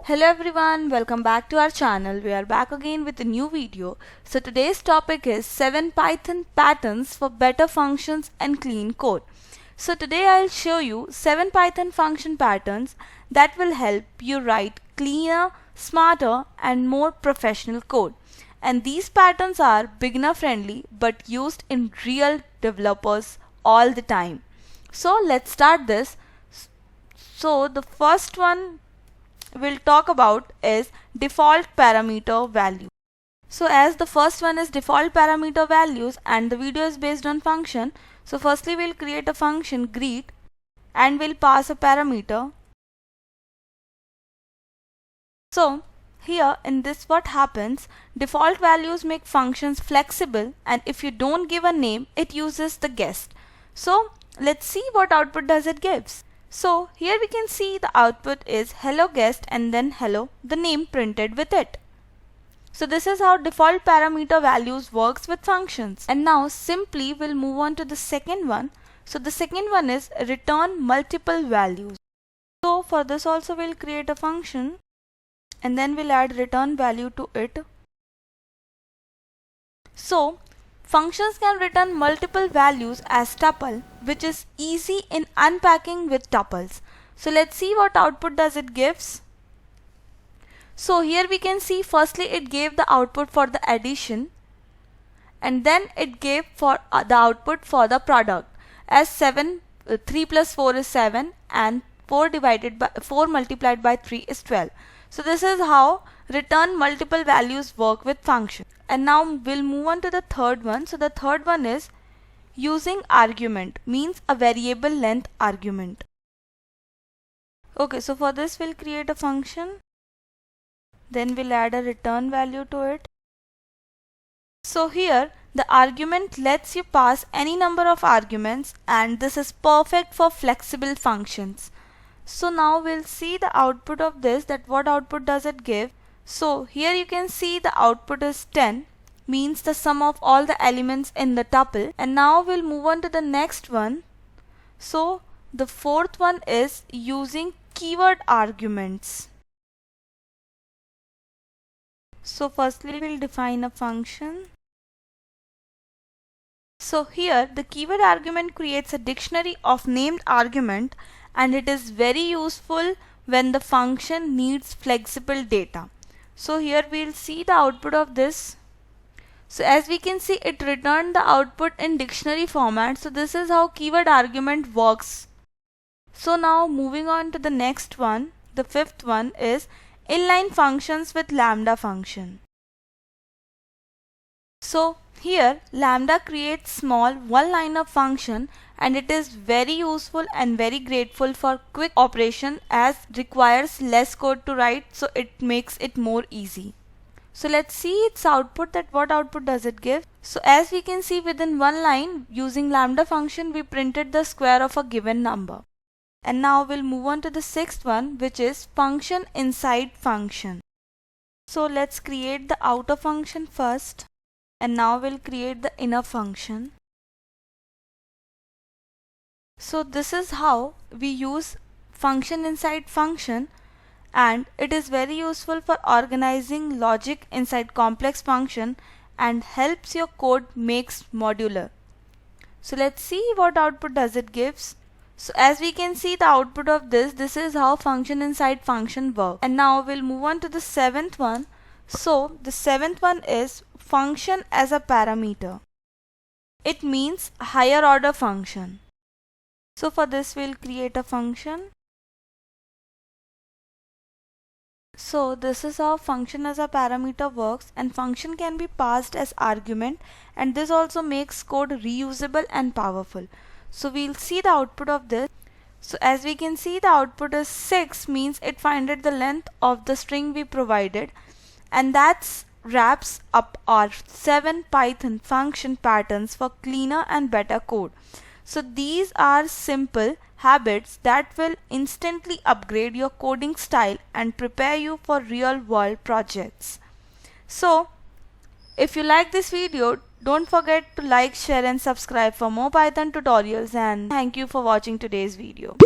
Hello everyone, welcome back to our channel. We are back again with a new video. So today's topic is 7 Python patterns for better functions and clean code. So today I'll show you 7 Python function patterns that will help you write cleaner, smarter and more professional code. And these patterns are beginner friendly but used in real developers all the time. So let's start this. So the first one we'll talk about is default parameter value. So as the first one is default parameter values and the video is based on function, so firstly we'll create a function greet and we'll pass a parameter. So here in this what happens, default values make functions flexible and if you don't give a name it uses the guest. So let's see what output does it gives. So here we can see the output is hello guest and then hello, the name printed with it. So this is how default parameter values works with functions. And now simply we'll move on to the second one. So the second one is return multiple values. So for this also we'll create a function and then we'll add return value to it. So functions can return multiple values as tuple, which is easy in unpacking with tuples. So let's see what output does it gives. So here we can see firstly it gave the output for the addition and then it gave for the output for the product as 3 plus 4 is 7 and 4 multiplied by 3 is 12. So this is how return multiple values work with function. And now we'll move on to the third one. So the third one is using argument, means a variable length argument. Okay, so for this we'll create a function, then we'll add a return value to it. So here the argument lets you pass any number of arguments and this is perfect for flexible functions. So now we'll see the output of this, that what output does it give. So here you can see the output is 10, means the sum of all the elements in the tuple. And now we'll move on to the next one. So the fourth one is using keyword arguments. So firstly we'll define a function. So here the keyword argument creates a dictionary of named argument and it is very useful when the function needs flexible data. So here we'll see the output of this. So as we can see it returned the output in dictionary format. So this is how keyword argument works. So now moving on to the next one, the fifth one is inline functions with lambda function. So here lambda creates small one-liner function and it is very useful and very grateful for quick operation as requires less code to write, so it makes it more easy. So let's see its output, that what output does it give. So as we can see within one line using lambda function we printed the square of a given number. And now we'll move on to the sixth one, which is function inside function. So let's create the outer function first and now we'll create the inner function. So this is how we use function inside function and it is very useful for organizing logic inside complex function and helps your code makes modular. So let's see what output does it gives. So as we can see the output of this is how function inside function works. And now we'll move on to the seventh one. So the seventh one is function as a parameter. It means higher order function. So for this we'll create a function. So this is how function as a parameter works and function can be passed as argument and this also makes code reusable and powerful. So we'll see the output of this. So as we can see the output is 6, means it finded the length of the string we provided, and that wraps up our 7 Python function patterns for cleaner and better code. So these are simple habits that will instantly upgrade your coding style and prepare you for real world projects. So if you like this video, don't forget to like, share and subscribe for more Python tutorials, and thank you for watching today's video.